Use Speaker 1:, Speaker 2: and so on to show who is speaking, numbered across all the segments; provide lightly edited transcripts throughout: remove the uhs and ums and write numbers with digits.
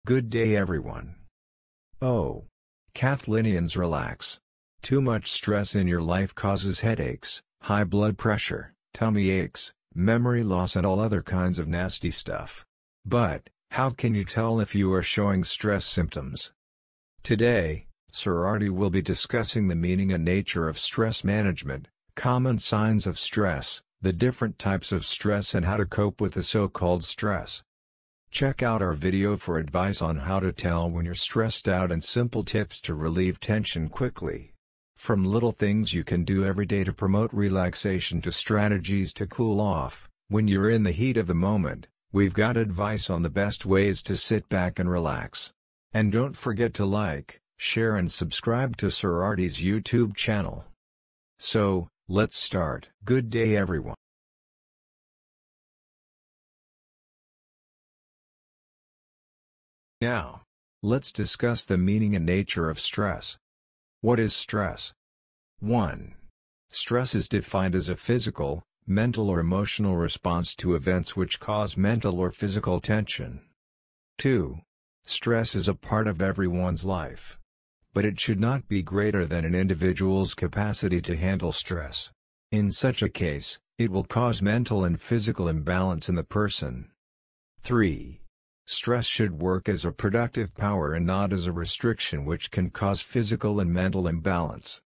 Speaker 1: Good day everyone. Oh. Catalinians, relax. Too much stress in your life causes headaches, high blood pressure, tummy aches, memory loss and all other kinds of nasty stuff. But, how can you tell if you are showing stress symptoms? Today, Sir Ardi will be discussing the meaning and nature of stress management, common signs of stress, the different types of stress and how to cope with the so-called stress. Check out our video for advice on how to tell when you're stressed out and simple tips to relieve tension quickly. From little things you can do every day to promote relaxation to strategies to cool off, when you're in the heat of the moment, we've got advice on the best ways to sit back and relax. And don't forget to like, share and subscribe to Sir Ardi's YouTube channel. So, let's start. Good day everyone. Now, let's discuss the meaning and nature of stress. What is stress? 1. Stress is defined as a physical, mental or emotional response to events which cause mental or physical tension. 2. Stress is a part of everyone's life. But it should not be greater than an individual's capacity to handle stress. In such a case, it will cause mental and physical imbalance in the person. 3. Stress should work as a productive power and not as a restriction which can cause physical and mental imbalance.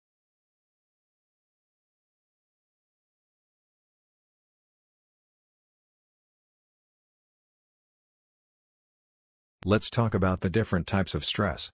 Speaker 1: Let's talk about the different types of stress.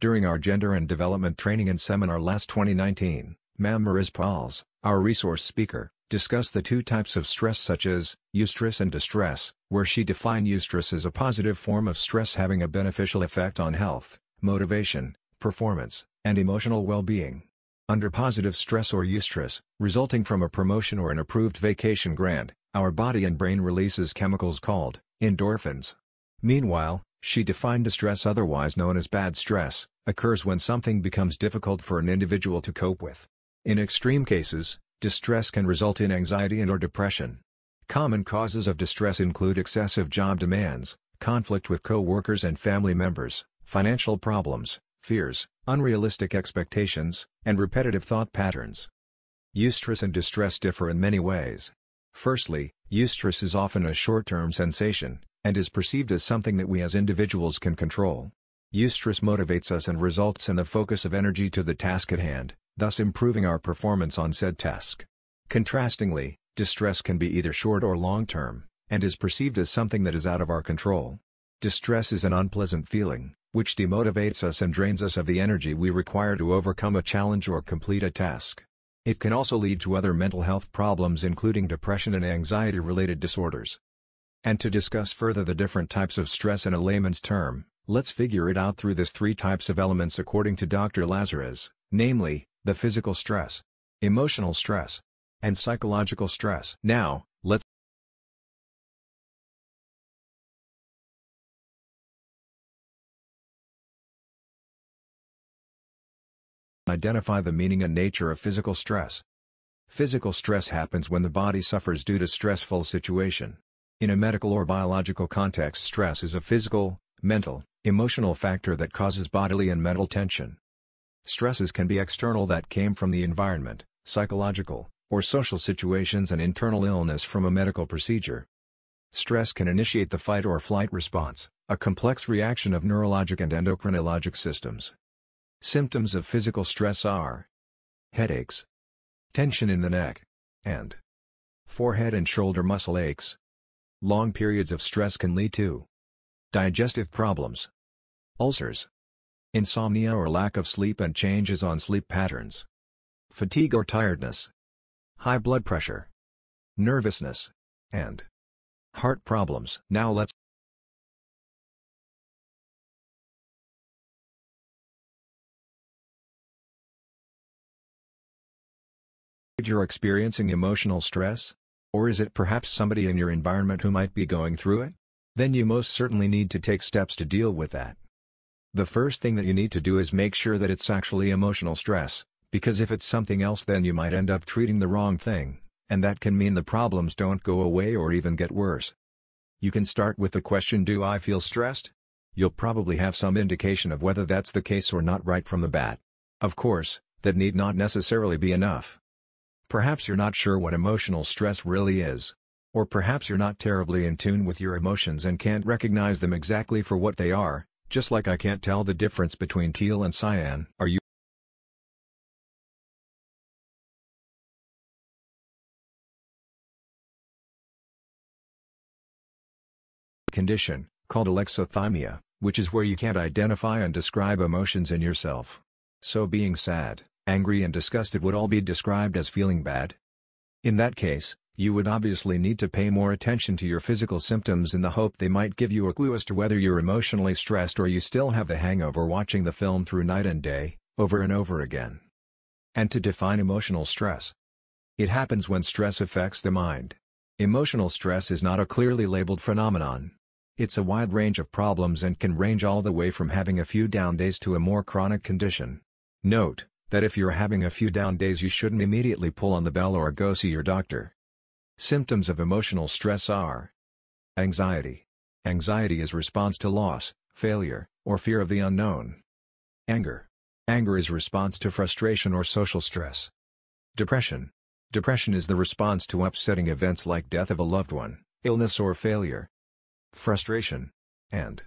Speaker 1: During our Gender and Development Training and Seminar last 2019, Ma'am Mariz Pauls, our resource speaker, discussed the two types of stress such as eustress and distress, where she defined eustress as a positive form of stress having a beneficial effect on health, motivation, performance, and emotional well-being. Under positive stress or eustress, resulting from a promotion or an approved vacation grant, our body and brain releases chemicals called endorphins. Meanwhile, she defined distress, otherwise known as bad stress, occurs when something becomes difficult for an individual to cope with. In extreme cases, distress can result in anxiety and/or depression. Common causes of distress include excessive job demands, conflict with co-workers and family members, financial problems, fears, unrealistic expectations, and repetitive thought patterns. Eustress and distress differ in many ways. Firstly, eustress is often a short-term sensation, and is perceived as something that we as individuals can control. Eustress motivates us and results in the focus of energy to the task at hand, thus improving our performance on said task. Contrastingly, distress can be either short or long-term, and is perceived as something that is out of our control. Distress is an unpleasant feeling, which demotivates us and drains us of the energy we require to overcome a challenge or complete a task. It can also lead to other mental health problems including depression and anxiety-related disorders. And to discuss further the different types of stress in a layman's term, let's figure it out through this three types of elements according to Dr. Lazarus, namely, the physical stress, emotional stress, and psychological stress. Now, let's identify the meaning and nature of physical stress. Physical stress happens when the body suffers due to stressful situation. In a medical or biological context, stress is a physical, mental, emotional factor that causes bodily and mental tension. Stresses can be external that came from the environment, psychological, or social situations, and internal illness from a medical procedure. Stress can initiate the fight or flight response, a complex reaction of neurologic and endocrinologic systems. Symptoms of physical stress are headaches, tension in the neck, and forehead and shoulder muscle aches. Long periods of stress can lead to digestive problems, ulcers, insomnia or lack of sleep and changes on sleep patterns, fatigue or tiredness, high blood pressure, nervousness, and heart problems. Now let's you're experiencing emotional stress? Or is it perhaps somebody in your environment who might be going through it? Then you most certainly need to take steps to deal with that. The first thing that you need to do is make sure that it's actually emotional stress, because if it's something else then you might end up treating the wrong thing, and that can mean the problems don't go away or even get worse. You can start with the question, do I feel stressed? You'll probably have some indication of whether that's the case or not right from the bat. Of course, that need not necessarily be enough. Perhaps you're not sure what emotional stress really is. Or perhaps you're not terribly in tune with your emotions and can't recognize them exactly for what they are, just like I can't tell the difference between teal and cyan. Are you? Condition, called alexithymia, which is where you can't identify and describe emotions in yourself. So being sad, angry and disgusted would all be described as feeling bad? In that case, you would obviously need to pay more attention to your physical symptoms in the hope they might give you a clue as to whether you're emotionally stressed or you still have the hangover watching the film through night and day, over and over again. And to define emotional stress. It happens when stress affects the mind. Emotional stress is not a clearly labeled phenomenon. It's a wide range of problems and can range all the way from having a few down days to a more chronic condition. Note that if you're having a few down days you shouldn't immediately pull on the bell or go see your doctor. Symptoms of emotional stress are anxiety. Anxiety is response to loss, failure, or fear of the unknown. Anger. Anger is response to frustration or social stress. Depression. Depression is the response to upsetting events like death of a loved one, illness or failure. Frustration. And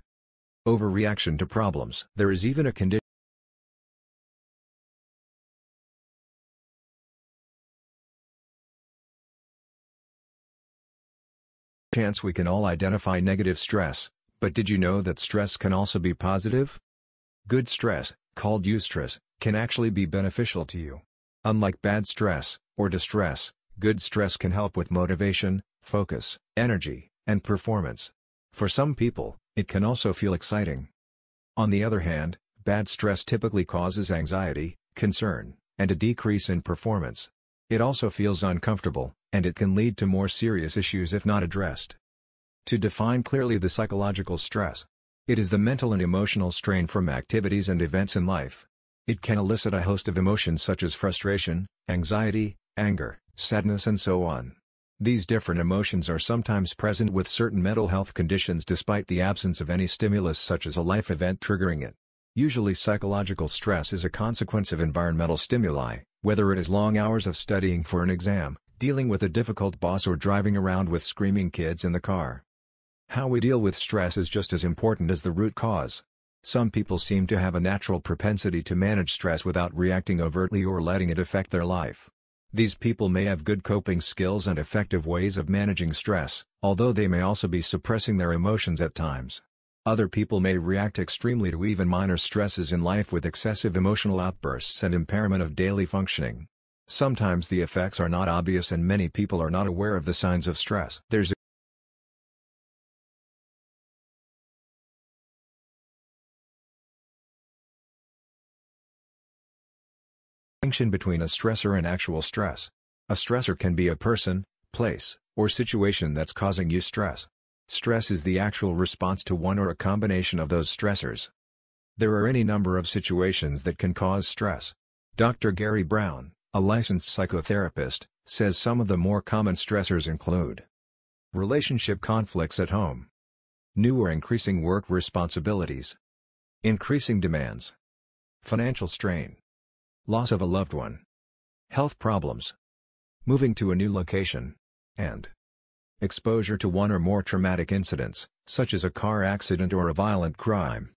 Speaker 1: overreaction to problems. There is even a condition chance we can all identify negative stress, but did you know that stress can also be positive? Good stress, called eustress, can actually be beneficial to you. Unlike bad stress, or distress, good stress can help with motivation, focus, energy, and performance. For some people, it can also feel exciting. On the other hand, bad stress typically causes anxiety, concern, and a decrease in performance. It also feels uncomfortable, and it can lead to more serious issues if not addressed. To define clearly the psychological stress, it is the mental and emotional strain from activities and events in life. It can elicit a host of emotions such as frustration, anxiety, anger, sadness and so on. These different emotions are sometimes present with certain mental health conditions despite the absence of any stimulus such as a life event triggering it. Usually psychological stress is a consequence of environmental stimuli, whether it is long hours of studying for an exam, dealing with a difficult boss or driving around with screaming kids in the car. How we deal with stress is just as important as the root cause. Some people seem to have a natural propensity to manage stress without reacting overtly or letting it affect their life. These people may have good coping skills and effective ways of managing stress, although they may also be suppressing their emotions at times. Other people may react extremely to even minor stresses in life with excessive emotional outbursts and impairment of daily functioning. Sometimes the effects are not obvious and many people are not aware of the signs of stress. There's a distinction between a stressor and actual stress. A stressor can be a person, place, or situation that's causing you stress. Stress is the actual response to one or a combination of those stressors. There are any number of situations that can cause stress. Dr. Gary Brown, a licensed psychotherapist, says some of the more common stressors include relationship conflicts at home, new or increasing work responsibilities, increasing demands, financial strain, loss of a loved one, health problems, moving to a new location, and exposure to one or more traumatic incidents, such as a car accident or a violent crime.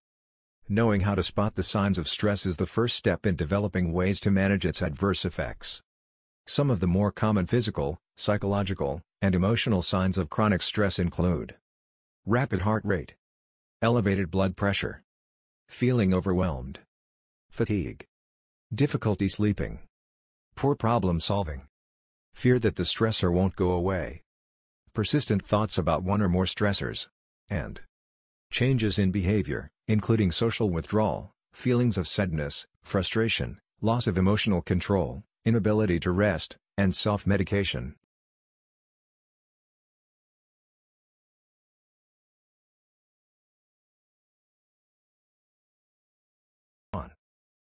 Speaker 1: Knowing how to spot the signs of stress is the first step in developing ways to manage its adverse effects. Some of the more common physical, psychological, and emotional signs of chronic stress include rapid heart rate, elevated blood pressure, feeling overwhelmed, fatigue, difficulty sleeping, poor problem solving, fear that the stressor won't go away, persistent thoughts about one or more stressors, and changes in behavior, including social withdrawal, feelings of sadness, frustration, loss of emotional control, inability to rest, and self-medication.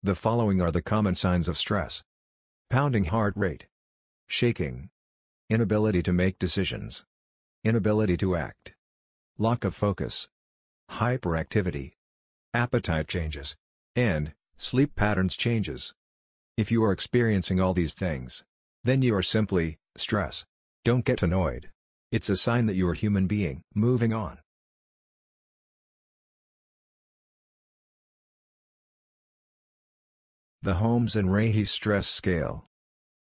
Speaker 1: The following are the common signs of stress: pounding heart rate, shaking, inability to make decisions, inability to act, lack of focus, hyperactivity, appetite changes, and sleep patterns changes. If you are experiencing all these things, then you are simply stress. Don't get annoyed. It's a sign that you are a human being. Moving on. The Holmes and Rahe Stress Scale.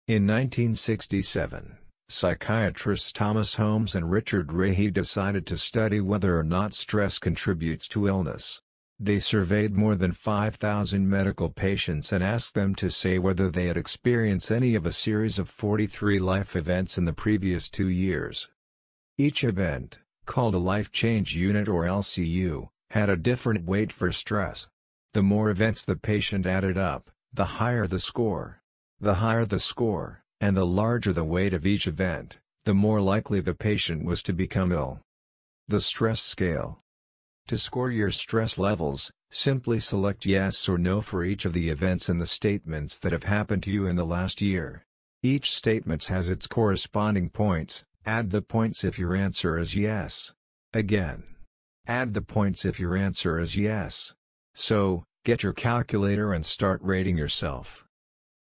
Speaker 1: In 1967, psychiatrists Thomas Holmes and Richard Rahe decided to study whether or not stress contributes to illness. They surveyed more than 5,000 medical patients and asked them to say whether they had experienced any of a series of 43 life events in the previous 2 years. Each event, called a life change unit or LCU, had a different weight for stress. The more events the patient added up, the higher the score. The higher the score, and the larger the weight of each event, the more likely the patient was to become ill. The stress scale. To score your stress levels, simply select yes or no for each of the events in the statements that have happened to you in the last year. Each statement has its corresponding points. Add the points if your answer is yes. Again. Add the points if your answer is yes. So, get your calculator and start rating yourself.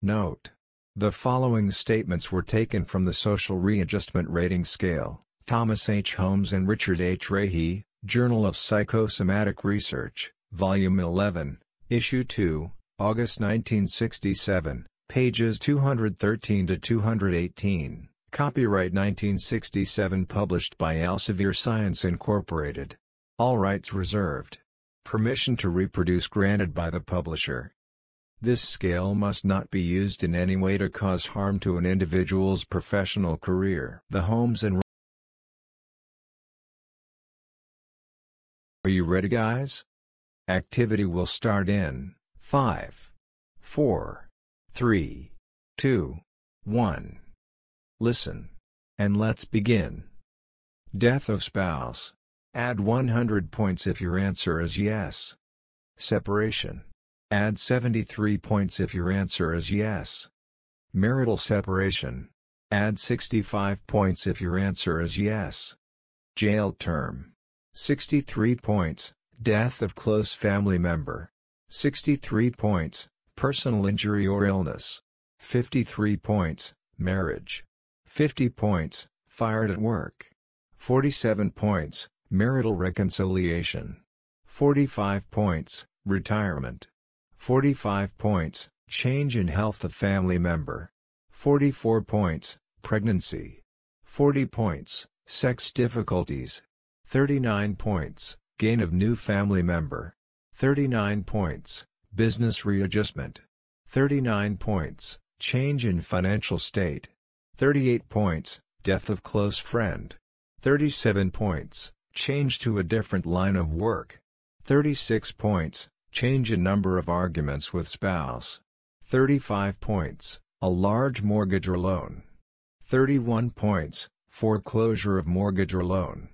Speaker 1: Note: the following statements were taken from the Social Readjustment Rating Scale, Thomas H. Holmes and Richard H. Rahe, Journal of Psychosomatic Research, Volume 11, Issue 2, August 1967, pages 213 to 218, copyright 1967, published by Elsevier Science Incorporated. All rights reserved. Permission to reproduce granted by the publisher. This scale must not be used in any way to cause harm to an individual's professional career. The Holmes and Are you ready, guys? Activity will start in 5, 4, 3, 2, 1. Listen. And let's begin. Death of spouse. Add 100 points if your answer is yes. Separation. Add 73 points if your answer is yes. Marital separation. Add 65 points if your answer is yes. Jail term. 63 points, death of close family member. 63 points, personal injury or illness. 53 points, marriage. 50 points, fired at work. 47 points, marital reconciliation. 45 points, retirement. 45 points, change in health of family member. 44 points, pregnancy. 40 points, sex difficulties. 39 points, gain of new family member. 39 points, business readjustment. 39 points, change in financial state. 38 points, death of close friend. 37 points, change to a different line of work. 36 points, change in number of arguments with spouse. 35 points, a large mortgage or loan. 31 points, foreclosure of mortgage or loan.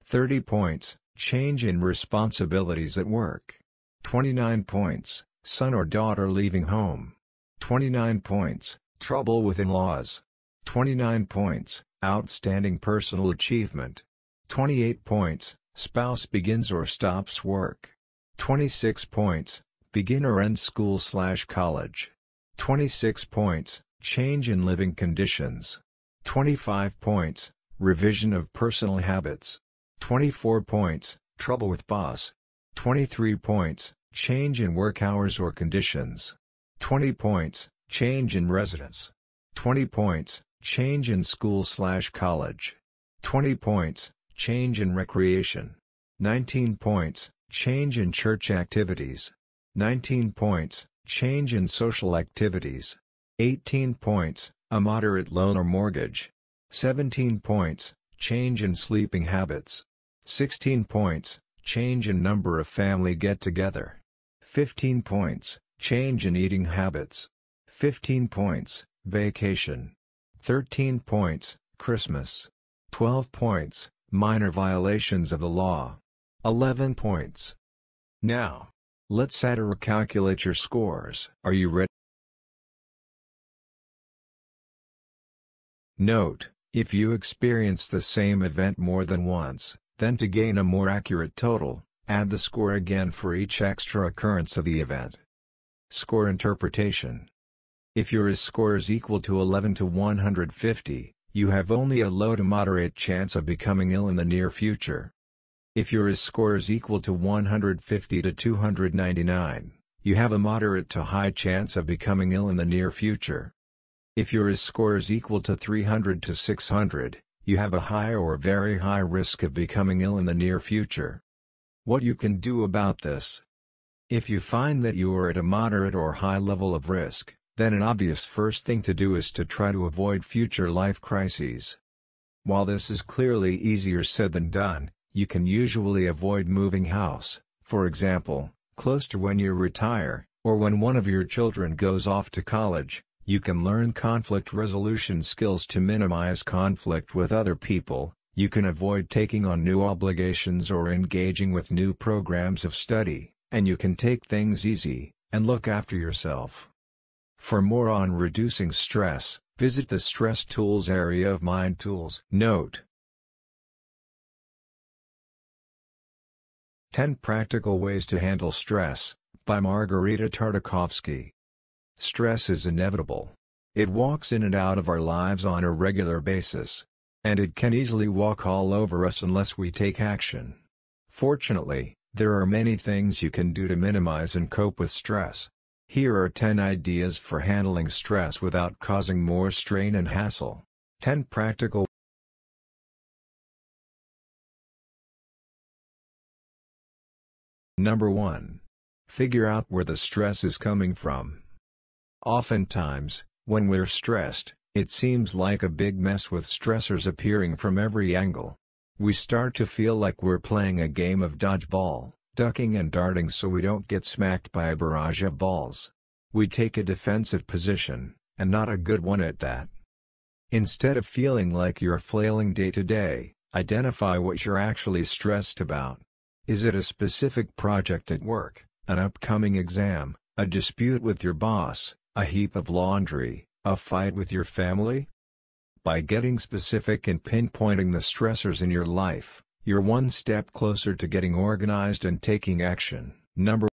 Speaker 1: 30 points, change in responsibilities at work. 29 points, son or daughter leaving home. 29 points, trouble with in-laws. 29 points, outstanding personal achievement. 28 points, spouse begins or stops work. 26 points, begin or end school/college. 26 points, change in living conditions. 25 points, revision of personal habits. 24 points, trouble with boss. 23 points, change in work hours or conditions. 20 points, change in residence. 20 points, change in school/college. 20 points, change in recreation. 19 points, change in church activities. 19 points, change in social activities. 18 points, a moderate loan or mortgage. 17 points, change in sleeping habits. 16 points, change in number of family get-together. 15 points, change in eating habits. 15 points, vacation. 13 points, Christmas. 12 points, minor violations of the law. 11 points. Now, let's add or calculate your scores. Are you ready? Note: if you experience the same event more than once, then to gain a more accurate total, Add the score again for each extra occurrence of the event. Score interpretation. If your score is equal to 11 to 150, you have only a low to moderate chance of becoming ill in the near future. If your score is equal to 150 to 299, you have a moderate to high chance of becoming ill in the near future. If your score is equal to 300 to 600, you have a high or very high risk of becoming ill in the near future. What you can do about this? If you find that you are at a moderate or high level of risk, then an obvious first thing to do is to try to avoid future life crises. While this is clearly easier said than done, you can usually avoid moving house, for example, close to when you retire, or when one of your children goes off to college. You can learn conflict resolution skills to minimize conflict with other people, you can avoid taking on new obligations or engaging with new programs of study, and you can take things easy, and look after yourself. For more on reducing stress, visit the Stress Tools area of Mind Tools. Note: 10 Practical Ways to Handle Stress, by Margarita Tartakovsky. Stress is inevitable. It walks in and out of our lives on a regular basis. And it can easily walk all over us unless we take action. Fortunately, there are many things you can do to minimize and cope with stress. Here are 10 ideas for handling stress without causing more strain and hassle. 10 practical. Number 1. Figure out where the stress is coming from. Oftentimes, when we're stressed, it seems like a big mess with stressors appearing from every angle. We start to feel like we're playing a game of dodgeball, ducking and darting so we don't get smacked by a barrage of balls. We take a defensive position, and not a good one at that. Instead of feeling like you're flailing day to day, identify what you're actually stressed about. Is it a specific project at work, an upcoming exam, a dispute with your boss, a heap of laundry, a fight with your family? By getting specific and pinpointing the stressors in your life, you're one step closer to getting organized and taking action. Number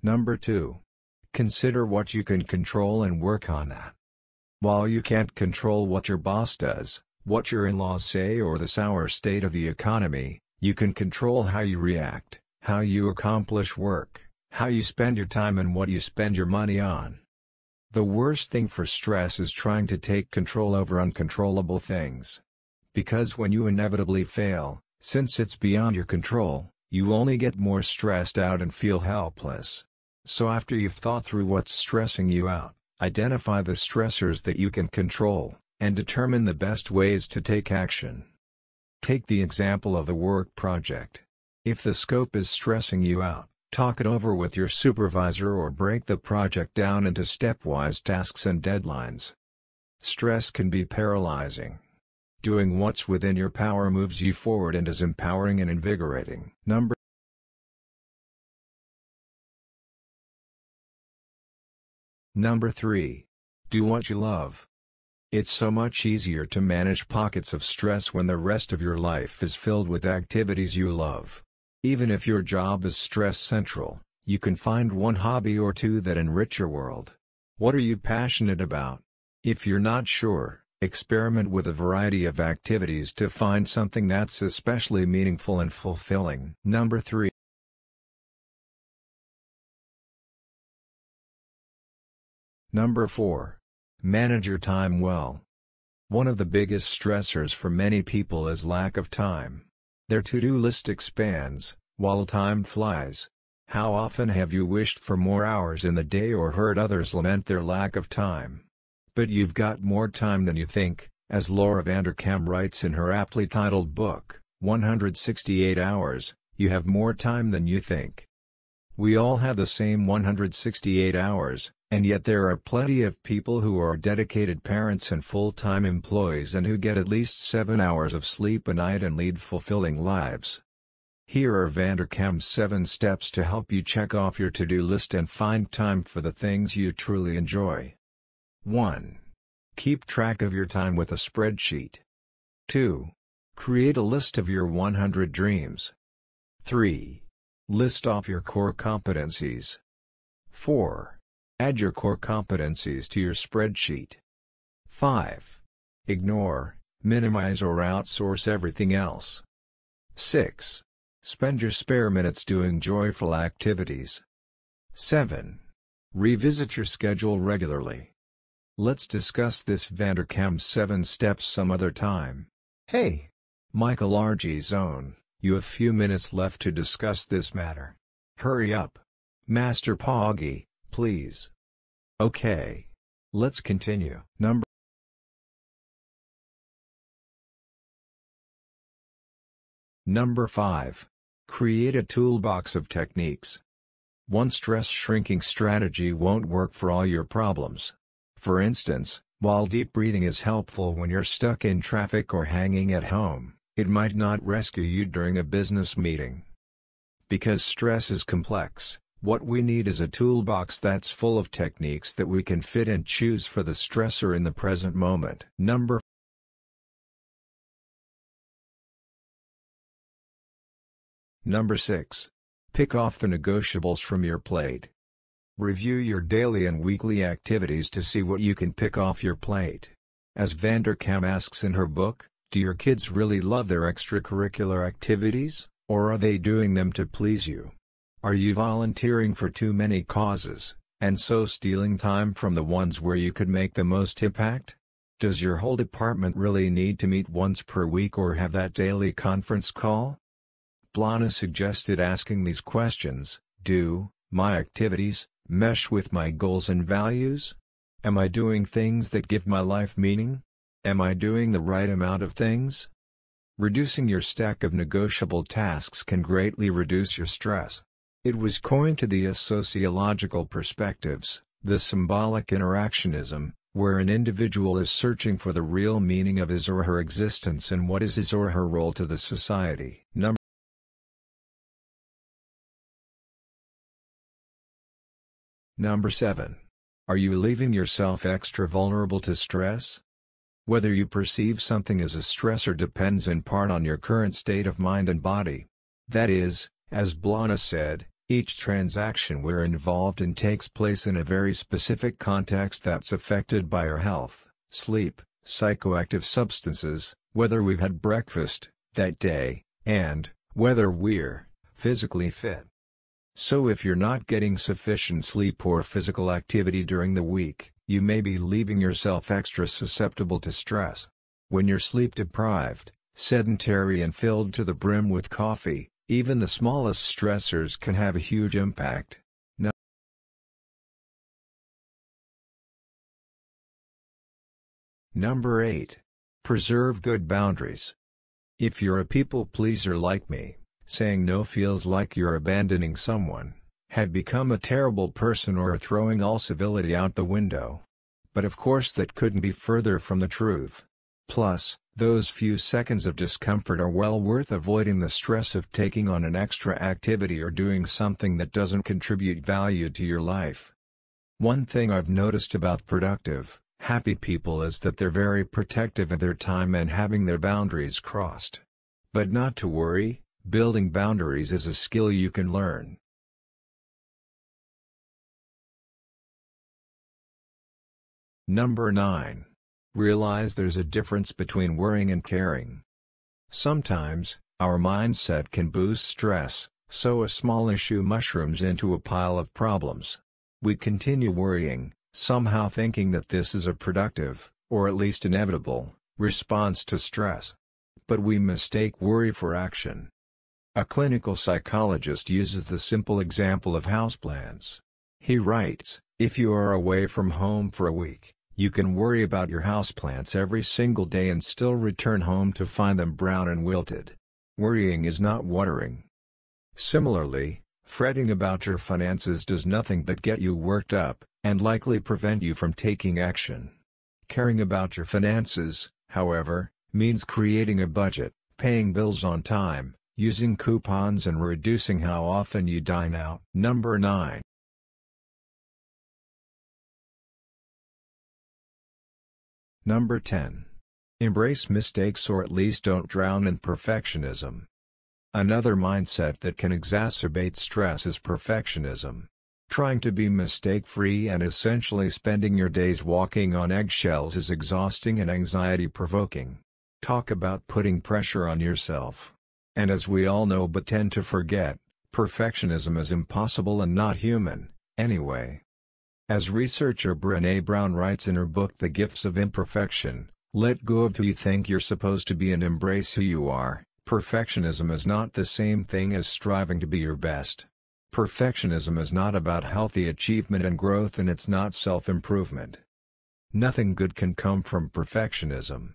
Speaker 1: Number 2. Consider what you can control and work on that. While you can't control what your boss does, what your in-laws say, or the sour state of the economy, you can control how you react, how you accomplish work, how you spend your time, and what you spend your money on. The worst thing for stress is trying to take control over uncontrollable things. Because when you inevitably fail, since it's beyond your control, you only get more stressed out and feel helpless. So after you've thought through what's stressing you out, identify the stressors that you can control, and determine the best ways to take action. Take the example of a work project. If the scope is stressing you out, talk it over with your supervisor or break the project down into stepwise tasks and deadlines. Stress can be paralyzing. Doing what's within your power moves you forward and is empowering and invigorating. Number 3. Do what you love. It's so much easier to manage pockets of stress when the rest of your life is filled with activities you love. Even if your job is stress central, you can find one hobby or two that enrich your world. What are you passionate about? If you're not sure, experiment with a variety of activities to find something that's especially meaningful and fulfilling. Number 3. Number 4. Manage your time well. One of the biggest stressors for many people is lack of time. Their to-do list expands, while time flies. How often have you wished for more hours in the day or heard others lament their lack of time? But you've got more time than you think, as Laura Vanderkam writes in her aptly titled book, 168 Hours, you have more time than you think. We all have the same 168 hours, and yet there are plenty of people who are dedicated parents and full-time employees and who get at least 7 hours of sleep a night and lead fulfilling lives. Here are Vanderkam's 7 steps to help you check off your to-do list and find time for the things you truly enjoy. 1. Keep track of your time with a spreadsheet. 2. Create a list of your 100 dreams. 3. List off your core competencies. 4. Add your core competencies to your spreadsheet. 5. Ignore, minimize or outsource everything else. 6. Spend your spare minutes doing joyful activities. 7. Revisit your schedule regularly. Let's discuss this Vanderkam's 7 steps some other time. Hey! Michael R.G. Zone, you have few minutes left to discuss this matter. Hurry up. Master Poggy, please. Okay. Let's continue. Number 5. Create a toolbox of techniques. One stress shrinking strategy won't work for all your problems. For instance, while deep breathing is helpful when you're stuck in traffic or hanging at home, it might not rescue you during a business meeting. Because stress is complex, what we need is a toolbox that's full of techniques that we can fit and choose for the stressor in the present moment. Number 6. Pick off the negotiables from your plate. Review your daily and weekly activities to see what you can pick off your plate. As Vanderkam asks in her book, do your kids really love their extracurricular activities, or are they doing them to please you? Are you volunteering for too many causes, and so stealing time from the ones where you could make the most impact? Does your whole department really need to meet once per week or have that daily conference call? Blana suggested asking these questions: do my activities mesh with my goals and values? Am I doing things that give my life meaning? Am I doing the right amount of things? Reducing your stack of negotiable tasks can greatly reduce your stress. It was coined to the sociological perspectives, the symbolic interactionism, where an individual is searching for the real meaning of his or her existence and what is his or her role to the society. Number 7. Are you leaving yourself extra vulnerable to stress? Whether you perceive something as a stressor depends in part on your current state of mind and body. That is, as Blana said, each transaction we're involved in takes place in a very specific context that's affected by our health, sleep, psychoactive substances, whether we've had breakfast that day, and whether we're physically fit. So if you're not getting sufficient sleep or physical activity during the week, you may be leaving yourself extra susceptible to stress. When you're sleep deprived, sedentary and filled to the brim with coffee, even the smallest stressors can have a huge impact. Number 8. Preserve good boundaries. If you're a people pleaser like me, saying no feels like you're abandoning someone, have become a terrible person or throwing all civility out the window. But of course that couldn't be further from the truth. Plus, those few seconds of discomfort are well worth avoiding the stress of taking on an extra activity or doing something that doesn't contribute value to your life. One thing I've noticed about productive, happy people is that they're very protective of their time and having their boundaries crossed. But not to worry. Building boundaries is a skill you can learn. Number 9. Realize there's a difference between worrying and caring. Sometimes, our mindset can boost stress, so a small issue mushrooms into a pile of problems. We continue worrying, somehow thinking that this is a productive, or at least inevitable, response to stress. But we mistake worry for action. A clinical psychologist uses the simple example of houseplants. He writes, if you are away from home for a week, you can worry about your houseplants every single day and still return home to find them brown and wilted. Worrying is not watering. Similarly, fretting about your finances does nothing but get you worked up, and likely prevent you from taking action. Caring about your finances, however, means creating a budget, paying bills on time, using coupons and reducing how often you dine out. Number 9. Number 10. Embrace mistakes or at least don't drown in perfectionism. Another mindset that can exacerbate stress is perfectionism. Trying to be mistake-free and essentially spending your days walking on eggshells is exhausting and anxiety-provoking. Talk about putting pressure on yourself. And as we all know but tend to forget, perfectionism is impossible and not human, anyway. As researcher Brené Brown writes in her book The Gifts of Imperfection, let go of who you think you're supposed to be and embrace who you are. Perfectionism is not the same thing as striving to be your best. Perfectionism is not about healthy achievement and growth, and it's not self-improvement. Nothing good can come from perfectionism.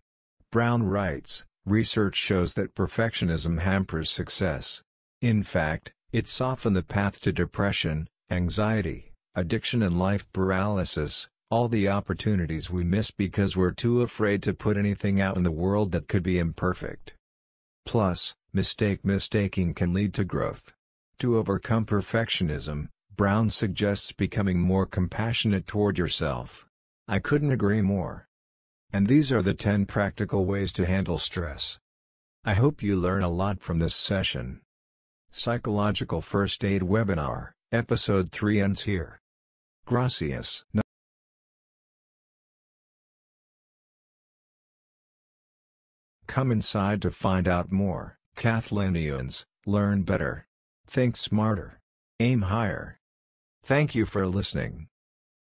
Speaker 1: Brown writes, research shows that perfectionism hampers success. In fact, it's often the path to depression, anxiety, addiction and life paralysis, all the opportunities we miss because we're too afraid to put anything out in the world that could be imperfect. Plus, mistaking can lead to growth. To overcome perfectionism, Brown suggests becoming more compassionate toward yourself. I couldn't agree more. And these are the 10 practical ways to handle stress. I hope you learn a lot from this session. Psychological First Aid Webinar, Episode 3 ends here. Gracias. Come inside to find out more. Catalinians, learn better. Think smarter. Aim higher. Thank you for listening.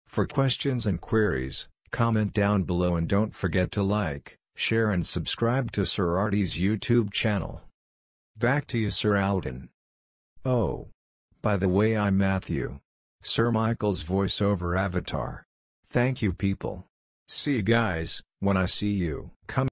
Speaker 1: For questions and queries, comment down below and don't forget to like, share and subscribe to Sir Ardi's YouTube channel. Back to you, Sir Alden. Oh, by the way, I'm Matthew, Sir Michael's voiceover avatar. Thank you, people. See you guys when I see you. Come